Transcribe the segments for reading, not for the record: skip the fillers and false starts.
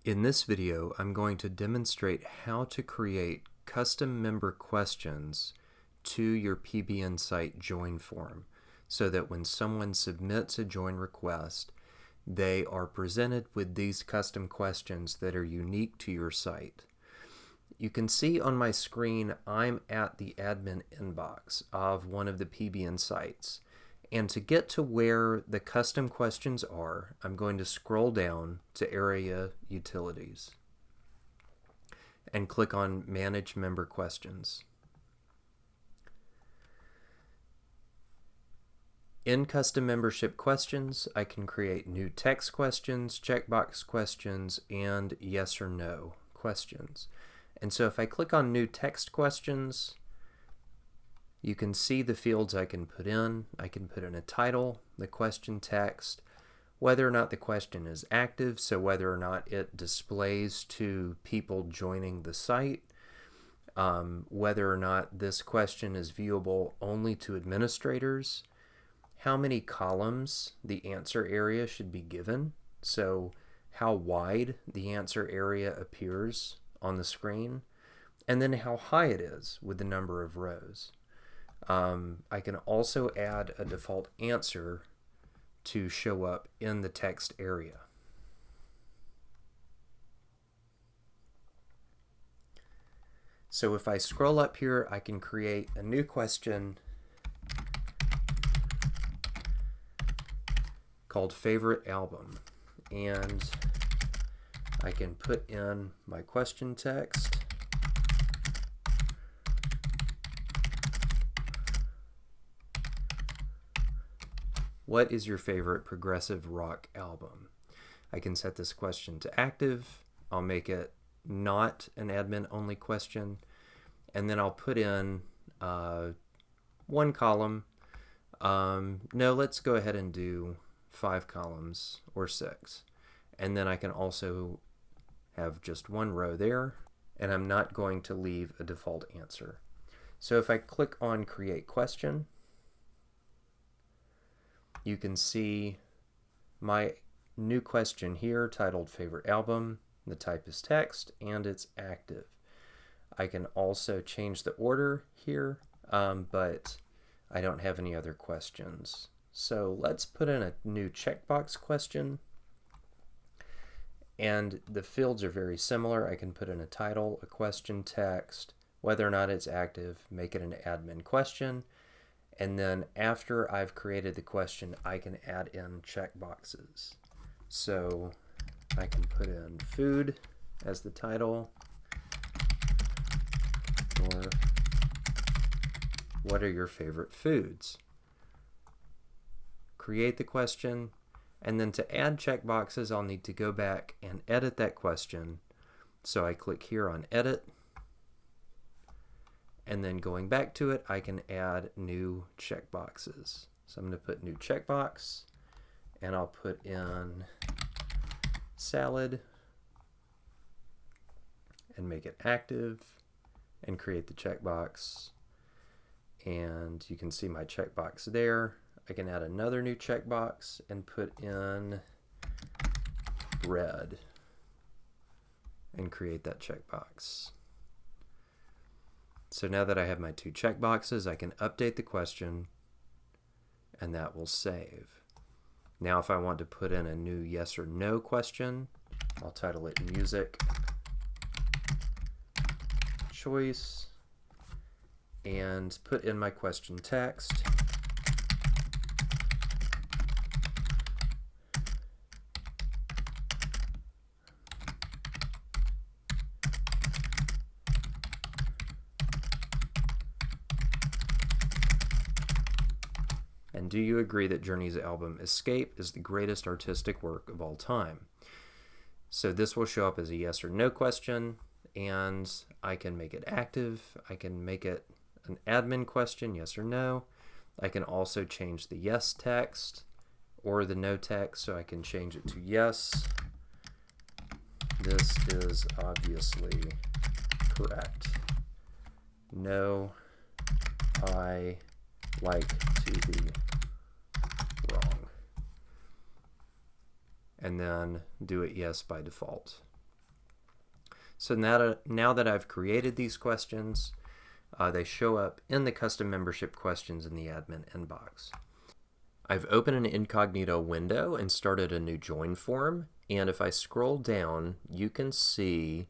In this video, I'm going to demonstrate how to create custom member questions to your PBInsight join form so that when someone submits a join request, they are presented with these custom questions that are unique to your site. You can see on my screen I'm at the admin inbox of one of the PBInsights. And to get to where the custom questions are, I'm going to scroll down to Area Utilities and click on Manage Member Questions. In Custom Membership Questions, I can create new text questions, checkbox questions, and yes or no questions. And so if I click on New Text Questions, you can see the fields I can put in. I can put in a title, the question text, whether or not the question is active, so whether or not it displays to people joining the site, whether or not this question is viewable only to administrators, how many columns the answer area should be given, so how wide the answer area appears on the screen, and then how high it is with the number of rows. I can also add a default answer to show up in the text area. So if I scroll up here, I can create a new question called Favorite Album, and I can put in my question text. What is your favorite progressive rock album? I can set this question to active. I'll make it not an admin only question, and then I'll put in one column. No, let's go ahead and do 5 columns or 6. And then I can also have just one row there, and I'm not going to leave a default answer. So if I click on Create Question, you can see my new question here titled Favorite Album. The type is text and it's active. I can also change the order here, but I don't have any other questions. So let's put in a new checkbox question. And the fields are very similar. I can put in a title, a question text, whether or not it's active, make it an admin question. And then after I've created the question, I can add in checkboxes. So I can put in food as the title, or what are your favorite foods? Create the question, and then to add checkboxes, I'll need to go back and edit that question. So I click here on Edit, and then going back to it, I can add new checkboxes. So I'm going to put new checkbox, and I'll put in salad and make it active and create the checkbox. And you can see my checkbox there. I can add another new checkbox and put in bread and create that checkbox. So now that I have my 2 checkboxes, I can update the question, and that will save. Now if I want to put in a new yes or no question, I'll title it Music Choice and put in my question text. And do you agree that Journey's album Escape is the greatest artistic work of all time? So this will show up as a yes or no question, and I can make it active. I can make it an admin question, yes or no. I can also change the yes text or the no text, so I can change it to yes. This is obviously correct. No, I like to be wrong. And then do it yes by default. So now that I've created these questions, they show up in the custom membership questions in the admin inbox. I've opened an incognito window and started a new join form, and if I scroll down, you can see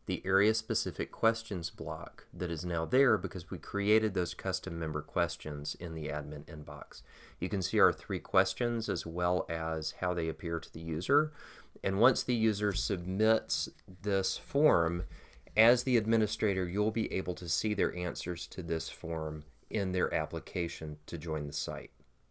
the area-specific questions block that is now there because we created those custom member questions in the admin inbox. You can see our 3 questions as well as how they appear to the user, and once the user submits this form, as the administrator, you'll be able to see their answers to this form in their application to join the site.